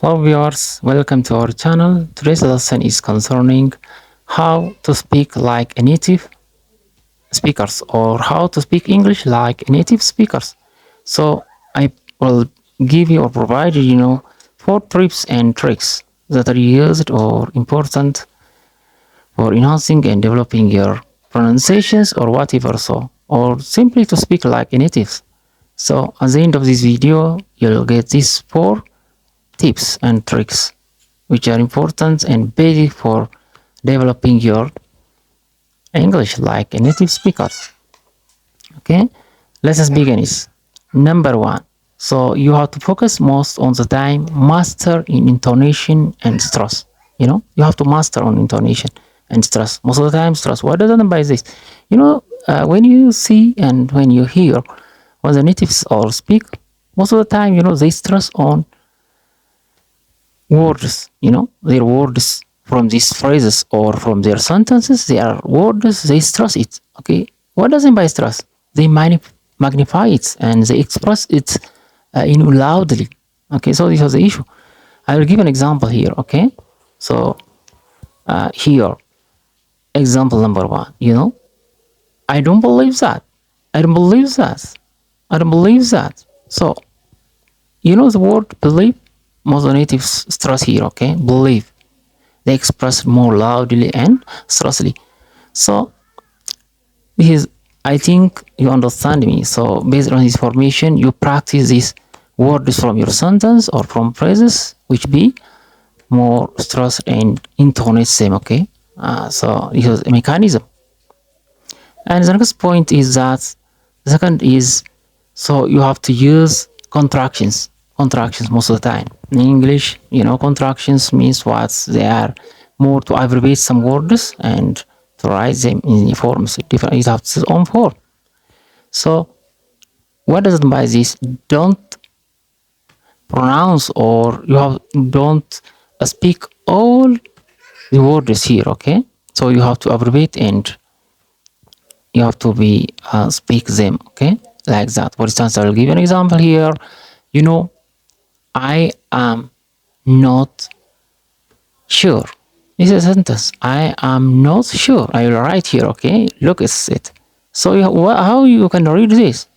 Hello viewers, welcome to our channel. Today's lesson is concerning how to speak like a native speakers or how to speak English like native speakers. So I will give you or provide four tips and tricks that are used or important for enhancing and developing your pronunciations or whatever or simply to speak like a native. So at the end of this video, you'll get these four tips and tricks which are important and basic for developing your English like a native speakers. Okay, let us begin. Is number one. So you have to focus most on the time, master in intonation and stress. You have to master on intonation and stress most of the time. Stress. What does it mean by this? When you see and when you hear when the natives or speak, most of the time, they stress on words, their words from these phrases or from their sentences, their words, they stress it. Okay, what does it mean by stress? They magnify it and they express it loudly. Okay, so this was the issue. I will give an example here. Okay, so here, example number one. I don't believe that. I don't believe that. I don't believe that. So the word believe, most natives stress here. Okay, believe. They express more loudly and stressly. So this is, I think you understand me. So based on this formation, you practice these words from your sentence or from phrases which be more stress and intonate same. Okay, so this is a mechanism. And the next point is that the second is, so you have to use contractions most of the time in English. Contractions means what? They are more to abbreviate some words and to write them in forms different. It has its own form. So what does it mean by this? Don't pronounce or don't speak all the words here. Okay, so you have to abbreviate and you have to be speak them. Okay, like that. For instance, I will give an example here. I am not sure. This is a sentence. I am not sure. I will write here. Okay, look at it. So how you can read this?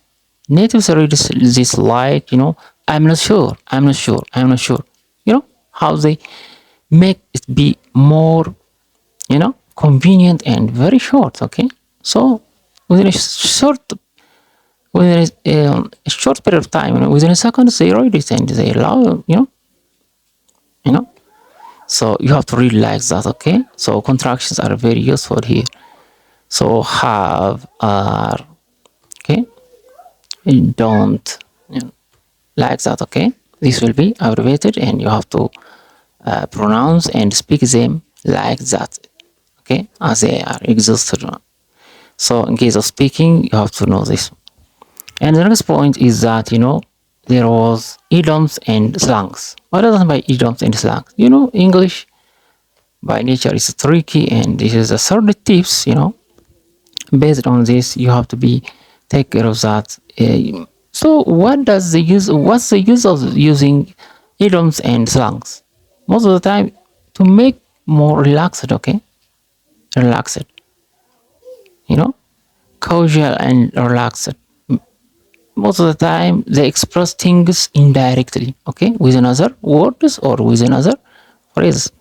Natives read this like I'm not sure. I'm not sure. I'm not sure. How they make it be more convenient and very short. Okay, so within a short period of time, within a second, they read it and they allow you know. So you have to read like that. Okay, so contractions are very useful here. So have, are, okay, don't, like that. Okay, this will be abbreviated and you have to pronounce and speak them like that. Okay, as they are existed. So in case of speaking, you have to know this. And the next point is that there was idioms and slangs. What does it mean by idioms and slangs? English by nature is tricky, and this is a third tips. Based on this, you have to be take care of that. So what's the use of using idioms and slangs? Most of the time to make more relaxed. Okay, relaxed. Casual and relaxed. Most of the time they express things indirectly, okay, with another words or with another phrase.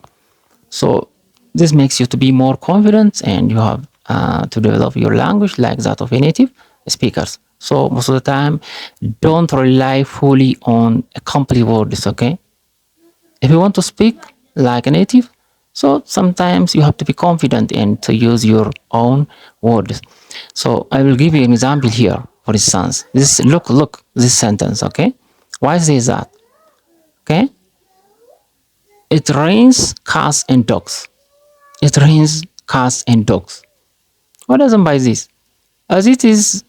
So this makes you to be more confident and you have to develop your language like that of a native speakers. So most of the time don't rely fully on a complete words. Okay, if you want to speak like a native, so sometimes you have to be confident and to use your own words. So I will give you an example here. For instance, look this sentence. Okay, why is that? Okay, it rains cats and dogs. It rains cats and dogs. What does it mean by this? As it is,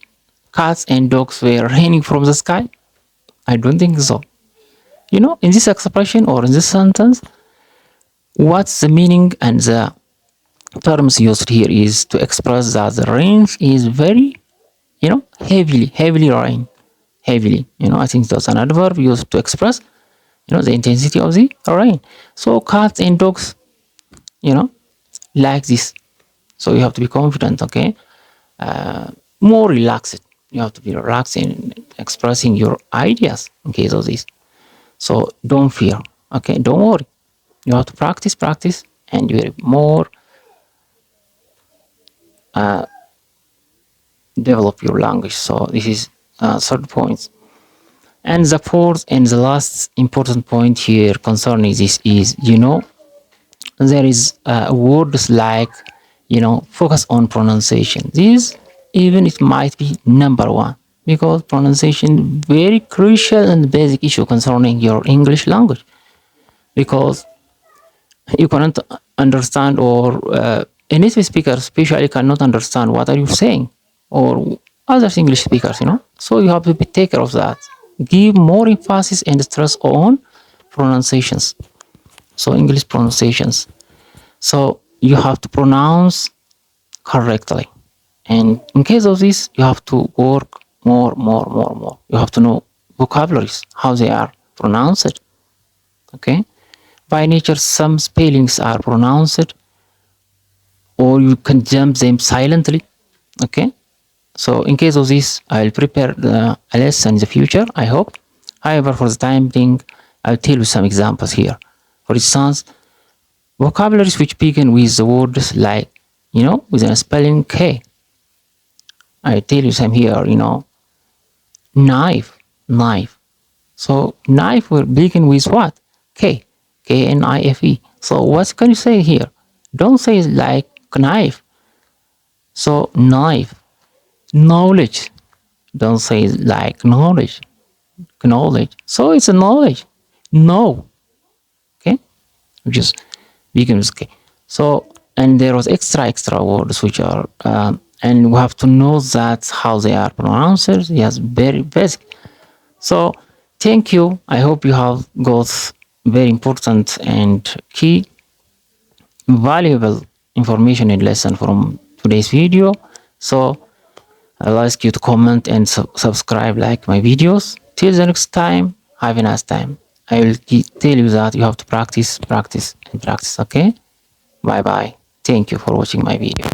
cats and dogs were raining from the sky? I don't think so. In this expression or in this sentence, what's the meaning and the terms used here is to express that the rain is very, heavily rain. Heavily. I think that's an adverb used to express the intensity of the rain. So cats and dogs, you know, like this. So you have to be confident, okay? More relaxed. You have to be relaxed in expressing your ideas in case of this. So don't fear, okay? Don't worry. You have to practice, and you will more develop your language. So this is third point. And the fourth and the last important point here concerning this is, there is words like, focus on pronunciation. This, even it might be number one, because pronunciation very crucial and basic issue concerning your English language, because you cannot understand, or a native speaker especially cannot understand what are you saying, or other English speakers, so you have to be take care of that. Give more emphasis and stress on pronunciations, so English pronunciations. So you have to pronounce correctly, and in case of this you have to work more. You have to know vocabularies, how they are pronounced, okay? By nature, some spellings are pronounced, or you can jump them silently, okay? So in case of this, I'll prepare a lesson in the future, I hope. However, for the time being, I'll tell you some examples here. For instance, vocabularies which begin with the words like, with a spelling K. I tell you some here, knife. So knife will begin with what? K, Knife. So what can you say here? Don't say like knife. So knife, knowledge. Don't say like knowledge. So it's a knowledge. No, okay, just begin with K. So, and there was extra words which are, and we have to know that how they are pronounced. Yes, very basic. So thank you. I hope you have got very important and key valuable information and lesson from today's video. So I'll ask you to comment and subscribe, like my videos. Till the next time, have a nice time. I will tell you that you have to practice, and practice, okay? Bye bye. Thank you for watching my video.